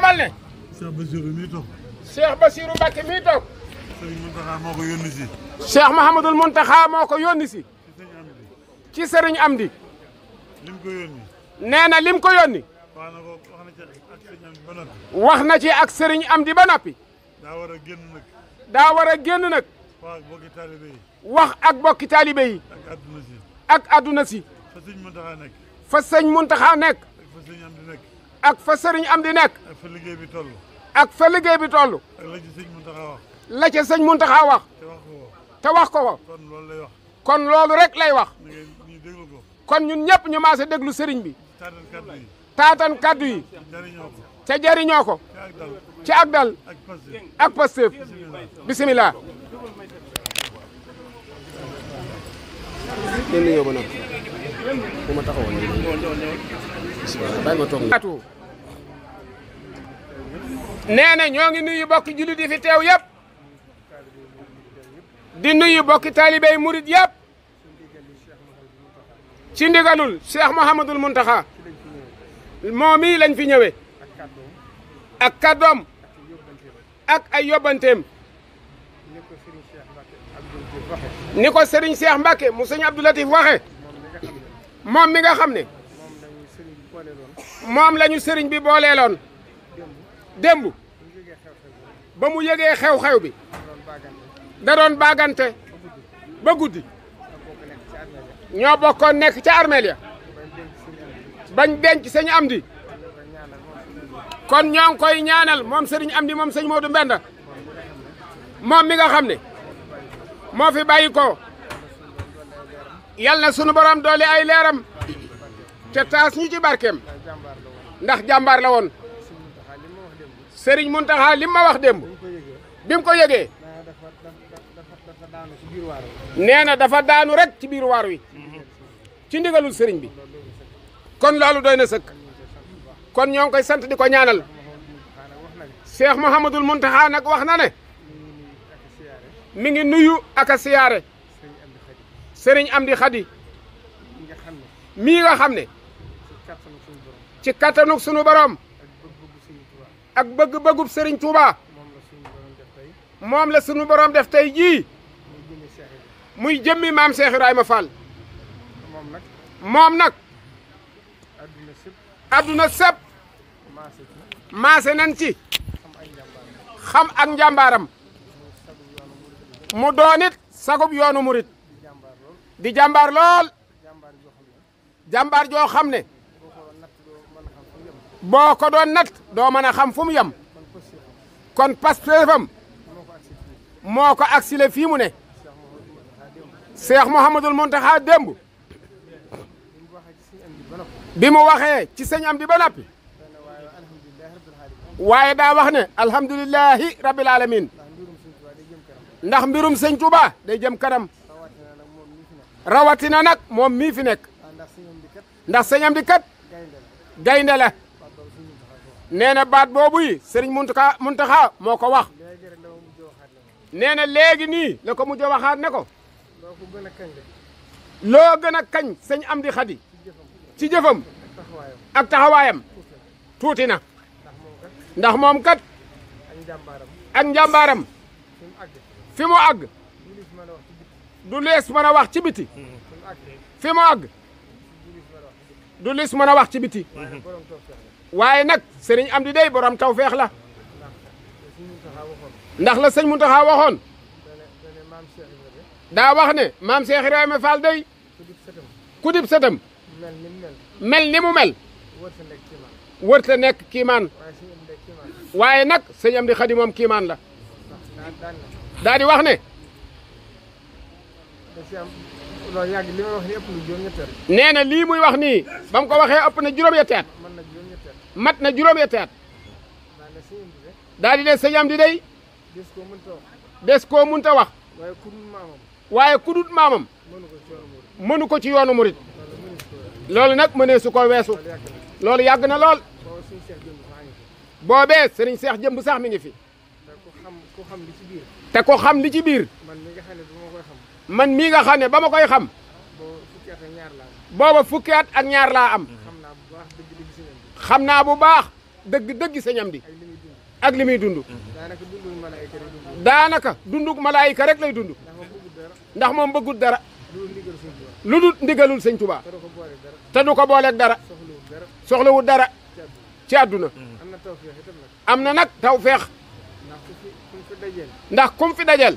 xamal ne. Cheikh Bassirou mii toog. Cheikh Bassirou Mbacké mii toog. Serigne Mountakha moo ko yónni si. Cheikh Mouhamadoul Mountakha moo ko yónni si. ci Serigne Amdi. lim ko yónni. nee na lim ko yónni. wax na ci ak Serigne Amdi ba noppi. daa war a génn nag. daa war a génn nag. wax ak bokki taalibe yi. wax ak bokki taalibe yi. ak adduna si. ak adduna si. fa sëñ Mountakha nekk. fa sëñ Mountakha nekk. ak fa sëñ Amdi nekk. ak fa Serigne Amdi nekk. ak fa liggéey bi toll. ak fa liggéey bi toll. ak la ci sëñ Mountakha wax. la ca sëñ Mountakha wax. te wax ko. te wax ko ko. kon loolu lay wax. kon loolu rek lay wax. ñu déglu ko. kon ñun ñëpp ñu maase déglu Serigne bi. taatan kaddu yi. taatan kaddu yi. jariñoo ko. te jariñoo ko. ci ak dal. ak Pastef. bisimilah. kenn yóbbu na bu ma taxawoon bisimilah bàyyi ma toog. nee na ñoo ngi nuyu bokki jullit yi fi teew yëpp. di nuyu bokki taalibey murid yëpp. ci ndigalul Cheikh Mouhamadoul Mountakha. moom mii lañ fi ñëwee. ak kàddoom. ak ay yóbbanteem. ni ko Serigne Cheikh Mbacké mu sëñ Abdou Latif waxe moom mi nga xam ne. moom la ñu Serigne bi booleeloon. démb. ba mu yëgee xew-xew bi. da doon baagante. ba guddi. ñoo bokkoon nekk ca armeel ya. bañ denc sëñ Amdi. kon ñoo ngi koy ñaanal moom Serigne Amdi moom sëñ Modou Mbenda. moom mi nga xam ne. moo fi bàyyi ko. yal na sunu borom doole ay leeram. te taas ñu ci barkeem. ndax jàmbaar la woon. Serigne Mountakha lim ma wax démb. bi mu ko yëgee. nee na dafa daanu rek ci biir waar wi. ci ndigalul Serigne bi. kon loolu doy na sëkk. kon ñoo ngi koy sant di ko ñaanal. Cheikh Mouhamadoul Mountakha nag wax na ne. mi ngi nuyu ak a siyaare. Serigne Amdi Khady. mii nga xam ne. ci kattanug sunu borom. ak bëgg-bëggub Serigne Touba. moom la sunu borom def tey jii. muy jëmmi maam Cheikh Ibrahima Fall. moom nag. adduna sépp. maase nañ ci. xam ak njàmbaaram. mu doonit sagub yoonu murit. di jàmbaar lool. jàmbaar joo xam ne. boo ko doon nat doo mën a xam fu mu yem. kon Pastefam moo ko aksile fii mu ne. Cheikh Mouhamadoul Mountakha démb. bi mu waxee ci sëñ Amdi ba noppi. waaye daa wax ne alhamdulilahi rabbil alamin. ndax mbirum sëñ Touba day jëm kanam. rawatina nag moom mii fi nekk. ndax sëñ Amdi kat. gaynde la. nee na baat boobu yi Serigne Mountakha moo ko wax. nee na léegi nii la ko mujj a waxaat ne ko. loo gën a kañ sëñ Amdi Khady. ci jëfam. ak taxawaayam. tuuti na. ndax moom kat. ak njàmbaaram. fi mu àgg. du lees mën a wax ci biti. fi mu àgg. du lees mën a wax ci biti. waaye nag Serigne Amdi day borom tawfeex la. ndax la sëñ Mountakha waxoon. daa wax ne maam Cheikh Ibrahima Fall day. ku dib sëtam. mel ni mu mel. wërta nekk kiimaan. waaye nag sëñ Amdi Khady moom kiimaan la. daa di wax ne. nee na lii muy wax nii ba mu ko waxee ëpp na juróom-ñetti at. mat na juróom-ñetti at. daa di ne sëñ Amdi day. des koo munta wax. waaye ku dut maamam. mënu ko ci yoonu murit. loolu nag mënee su ko weesu. loolu yàgg na lool. boobee Serigne Cheikh jëmb sax mi ngi fi. te ko xam li ci biir. man mii nga xam ne ba ma koy xam. booba fukki at ak ñaar laa am. xam naa bu baax dëgg sëñ Amdi ak li muy dund ak li muy dund daanaka dundul malaayika rek dund daanaka dunduk malaayika rek lay dund ndax moom bëggul dara ndax moom bëggut dara lu dul ndigal lu dul ndigalul sëñ Sëñ Tuubaa Tuubaa te du ko boole dara te du ko booleeg dara soxlawul dara soxlawul dara ci ci àdduna àdduna am na tawfeex itam nag am na nag tawfeex ndax ku fi dajeel ndax kum fi dajel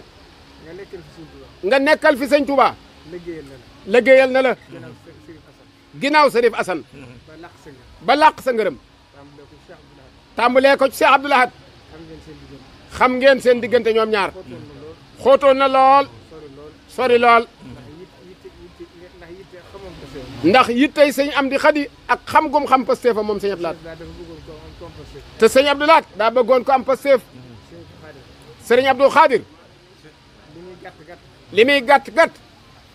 nga nekkal fi Sëñ Tuubaa nga nekkal fi sëñ Tuubaa liggéeyal na la liggéeyal na la gannaaw Sëriñ Asan ginnaaw Sërif Asan ba làq sa nga ba làq sa ngërëm tàmbalee ko Cheikh Abdou Lahad tàmbalee ko ci Cheikh Abdou Lahad xam ngeen seen diggante xam ngeen seen diggante ñoom ñaar xóotoon na lool xóotoon na lool sori lool sori lool ndax yitte xamoon ko sew ndax yittey sëñ Amdi Xadi ak xam gum xam Pastef fa moom sëñ Abdou Lahad daa dafa bëggoon ko am composé te sëñ Abdou Lahad daa bëggoon ko am Pastef Sëñ Xaadim sëriñ Abdou Khadir li muy gàtt li muy gàtt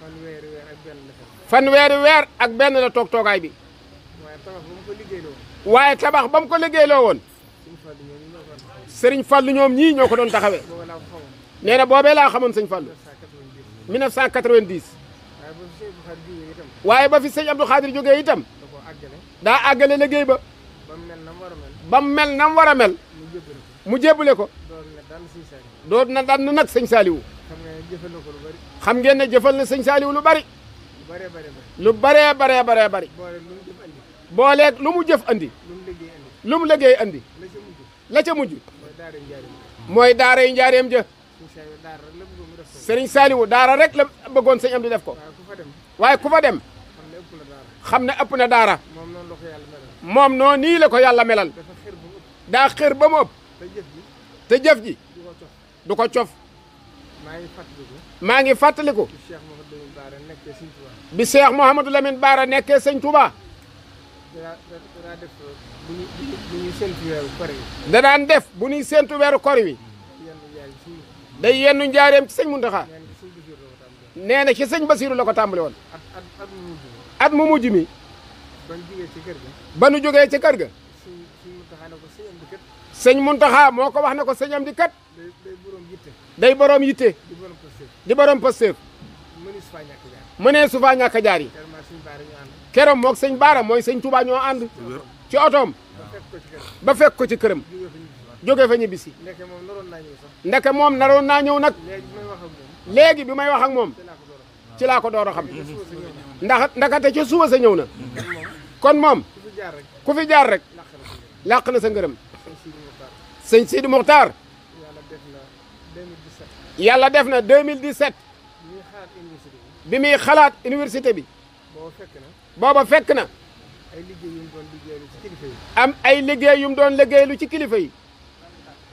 fanweeri weer fanweeri weer ak benn la fa ak benn la toog toogaay bi waaye tabax ba mu ko liggéeyloo waaye tabax ba mu ko liggéeyloo woon Sëñ Fallu ñoom ñu sëriñ Fallu ñoom ñii ñoo ko ñoo ko doon taxawee booba laa ko xamoon nee na boobee laa xamoon sëñ Fallu 1990 1990 waaye ba fi Sëñ Abdou Khadre jógee waaye ba fi sëñ Abdou Khadir jógee itam da koo àggale daa àggale liggéey ba ba mu mel na mu war a mel ba mu mel na mu war a mel mu jébbal ko mu jébbale ko door ne daan Sëñ Saaliw doot na dan nag sëñ Saaliwu xam nga ne jëfal na ko lu bari xam ngeen ne jëfal na sëñ Saaliwu lu bari lu baree lu bari baree bari boole lu mu jëf andi booleeg lu mu jëf andi lu mu liggéey lu mu liggéey andi andi la ca mujj la ca mujj mooy daara mooy daara njaarim yi njaareem ja Sëñ Saaliw daara rek la bëgg mu sëriñ Saaliwu daara rek la bëggoon def ko sëñ Amdi def ko waaye ku fa dem waaye ku fa dem xam ne ëpp xam ne ëpp la daara na daara moom noonu la ko yàlla melal moom noo nii la ko yàlla melal dafa xër ba mu ëpp daa xër ba mu ëpp te jëf ji te jëf ji du ko cof du ko cof maa ngi fàttaliku maa ngi fàttaliku ci Cheikh Mouhamadou Lamine Bara nekkee bi Cheikh Mouhamadou Lamine Bara nekkee Sëñ Tuubaa sëñ Touba daa def bu ñuy séntu weeru kore yi da daan def bu ñuy séentu weeru kor wi yenn jaay bi suñu day yennu njaareem ci sëñ Muntaxa neen ci suñu bisiir la ko tàmbalee nee na ci sëñ Basiru la ko tàmbali woon at mu mujj at mu mujj mi bañ jugee ci kër ga ba nu jógee ca kër ga suñu taxaa ne ko sëñ am di kat sëñ Muntaxa moo ko wax ne ko sëñ Amdi kat day boroom yitte day boroom yitte di boroom posté di boroom Pastef mënis faa ñàkk jaar mënee su faa ñàkk a jaar yi tellement suñu baara ñu ànd keroom mook sëñ Baara mooy sëñ Touba ñoo ànd ci otoom ba fekk ko ci kër ba fekk ko ci këram jugee fa ñu jóge fa ñibbisi ndeke moom naroon naa ñëw sax ndeke moom naroon naa ñëw nag léegi bi may wax ak moom léegi bi may wax ak moom ci laa ko door a xam ci laa ko door a xam te suba sa ñëw na ndax ndakate ca suba sa ñëw na kon moom kon moom ku fi jaar rek ku fi jaar rek làq na làq na sa ngërëm sa ngërëm sëñ Sidi Muxtaar sëñ Sidi Muxtaar yàlla def na 2017 yàlla def na 2017 ñuy xalaat université bi muy xalaat université bi bi boo fekk na booba fekk na ay liggéey yu mu doon liggéeylu ci kilifa yi am ay liggéey yu mu doon liggéeylu ci kilifa yi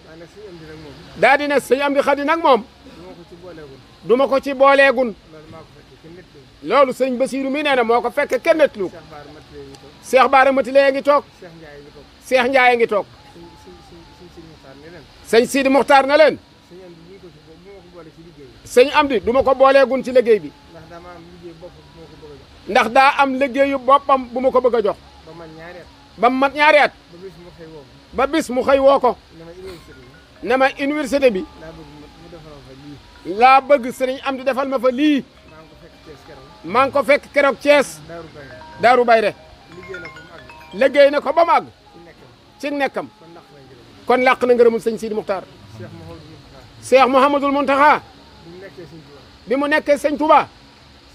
maanaam suñu am di nag moom daa di ne sëñ Amdi Xadi nag moom du ma ko ci booleegul duma ko ci booleegun loolu maa ko fekkee kenn nett lañu loolu sëñ Basiiru mi nee na moo ko fekk kenn nettlu ko Cheikh Baara Matilé Cheikh Baara Matilé ngi yi toog toog Cheikh Ndiaye yi toog Cheikh Ndiaye ngi toog suñ Sidi Muxtaar ne leen sëñ Sidi Muxtaar na leen suñu am di bu ñu ko ci bu ma ko boole ci liggéey sëñ Amdi duma ko booleegun ci liggéey bi ndax dama am liggéey bopp bu ma ko bëgg a jox ndax daa am liggéeyu boppam bu ma ko bëgg a jox ba man ñaari at ba mu mat ñaari at ba bis mu xëy woo ba bis mu xëy woo ko ne ma université bi ne ma université bi laa bëgg mu defaral fa lii laa bëgg sëriñ Amdi defal ma fa lii maa ngi ko fekk Thiès keroog maa ngi ko fekk keroog Thiès Daaru Baye Daaru Bayre liggéey na ko mu àgg liggéey na ko ba mu àgg ci nekkam ci nekkam kon ndax la ngërëm kon làq na ngërëmul sëñ Sidi Muxtaar Cheikh Mouhamadou Mountakha Cheikh Mouhamadul Muntaxa bi mu nekkee Sëñ Tuubaa bi mu nekkee sëñ Touba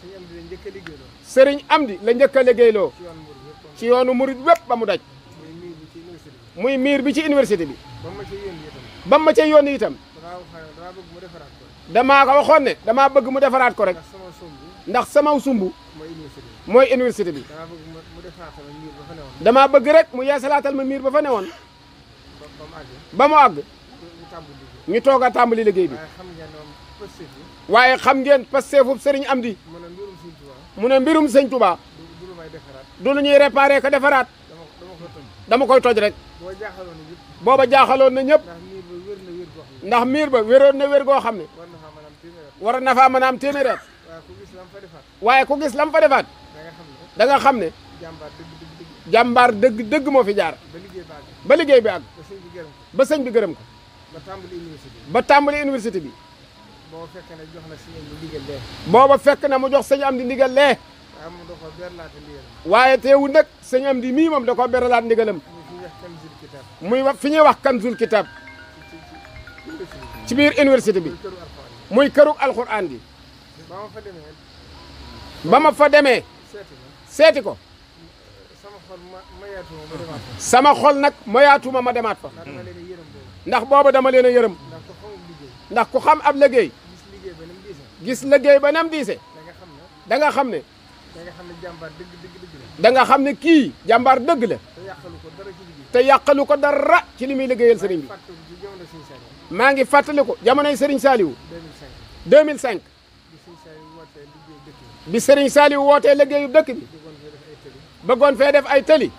suñu am di la njëkk a liggéeyloo sëriñ Amdi la njëkk a liggéeyloo ci yoon murid yëpp ci yoonu murit wépp ba mu daj muy miir bi ci université bi muy miir bi ci université bi ba ma ca yónni itam ba ma ca yónni itam damaa bëgg mu defaraat ko damaa ko waxoon ne damaa bëgg mu defaraat ko rek ndax sama somb ndax sama sumb mooy université mooy université bi bi damaa bëgg mu defaraatal ma miir ba fa newoon damaa bëgg rek mu yeesalaatal ma miir ba fa newoon ba mu àgg ba mu àgg ñu tàmbali liggéey ñu toog a tàmbali liggéey bi waaye xam ngeen waaye xam ngeen ne moom positif bi pasteefub sëriñ Amdi mu ne mbirum Sëñ Tuubaa mu ne mbirum sëñ Touba du lu may defaraat du lu ñuy réparé ko defaraat dama ko tënk dama koy toj rek boo jaaxaloon yëpp booba jaaxaloon na ñëpp ndax miir ba wér na wér goo xam ne ndax miir ba wéroon na wér goo xam ne war na faa mën a war na faa mën a am téeméer am téeméeri at waaye ku gis lam fa defaat waaye ku gis lam fa defaat da nga xam ne da nga xam ne jàmbaar dëgg jàmbaar dëgg moo fi jaar ba liggéey baag ba liggéey bi àgg ba sëñ bi gërëm ko ba sëñ bi gërëm ko ba tàmbali université ba tàmbali université bi bi boo fekkee ne jox na si ñoom ñu digal lee booba fekk na mu jox sëñ Amdi ndigal lee waaye moom da ko berlaate ndigal waaye teewul nag sëñ Amdi mii moom da koo beralaat ndigalam ñu fi wax muy wax fi ñuy wax Kanzul Kitab ci biir université bi muy kërug alxuraan gi ba ma fa demee seeti ko sama xol nag mayaatuma ma demaat fa ndax booba dama leen a yërëm ndax ku xam ab liggéey gis liggéey ba nam diise da nga xam ne da nga xam ne kii jàmbaar dëgg la te yàqalu ko dara ci li muy liggéeyal sëriñ bi maa ngi fàttaliku jamonoy sëriñ Saliou 2005 bi sëriñ Saliou wootee liggéeyu dëkk bi bëggoon fee def ay tëli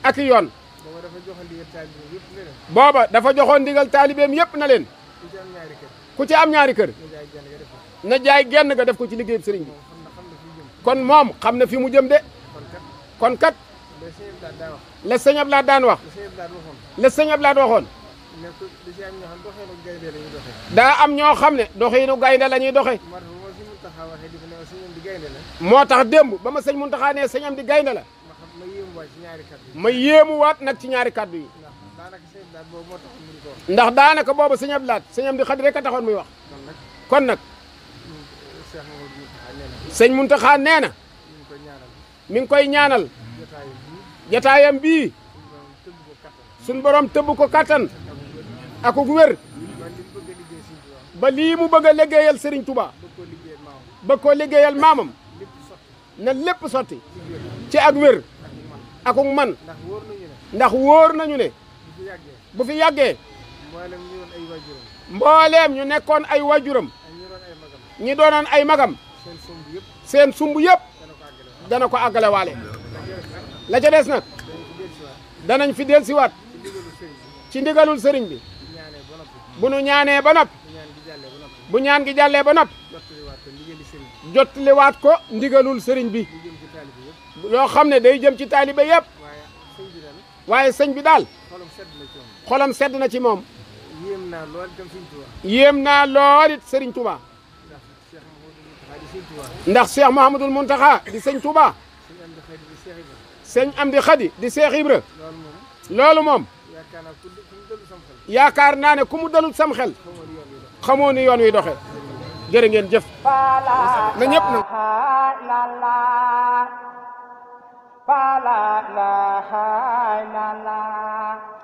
ak yoon booba dafa joxoon ndigal taalibeem yépp na leen ku ci am ñaari kër na jaay genn nga def ko ci liggéeyub sëriñ bi kon moom xam na fi mu jëm de kon kat la sëñ Abdoulaye daan wax la sëñ Abdoulaye waxoon daa am ñoo xam ne doxiinu gaynde la ñuy doxe moo tax démb ba ma sëñ Muntaxa ne sëñ am di gaynde la ma yéemuwaat nag ci ñaari kàddu yi ndax daanaka booba sëñ Abdoulaye sëñ am di xadi rek a taxoon muy wax kon nag sëñ Muntaxa nee na mi ngi koy ñaanal jataayam bii suñ borom tëbb ko kattan ak wér ba lii mu bëgg a liggéeyal Serigne Touba bëgg koo liggéeyal maamam na lépp sotti ci ak wér ak man ndax wóor nañu ne bu fi yàggee mbooleem ñu nekkoon ay wajuram ñi doonoon ay magam seen sumb yëpp dana ko àggale waale la ca des nag danañ fi del siwaat ci ndigalul sëriñ bi bu nu ñaanee ba nopp bu ñaan gi jàllee ba nopp jottaliwaat ko ndigalul sëriñ bi loo xam ne day jëm ci taalibe yëpp waaye sëñ bi daal xolam sedd na ci moom yéem naa lool it sëriñ Touba ndax Cheikh Mouhamadoul Mountakha di sëñ Touba sëñ Amdi Khady di Cheikh Ibra loolu moom yaakaar naa ne ku mu dalul sam xel xamoo ni yoon wi doxe jërë ngeen jëf na ñëpp na fa la ilaha illallah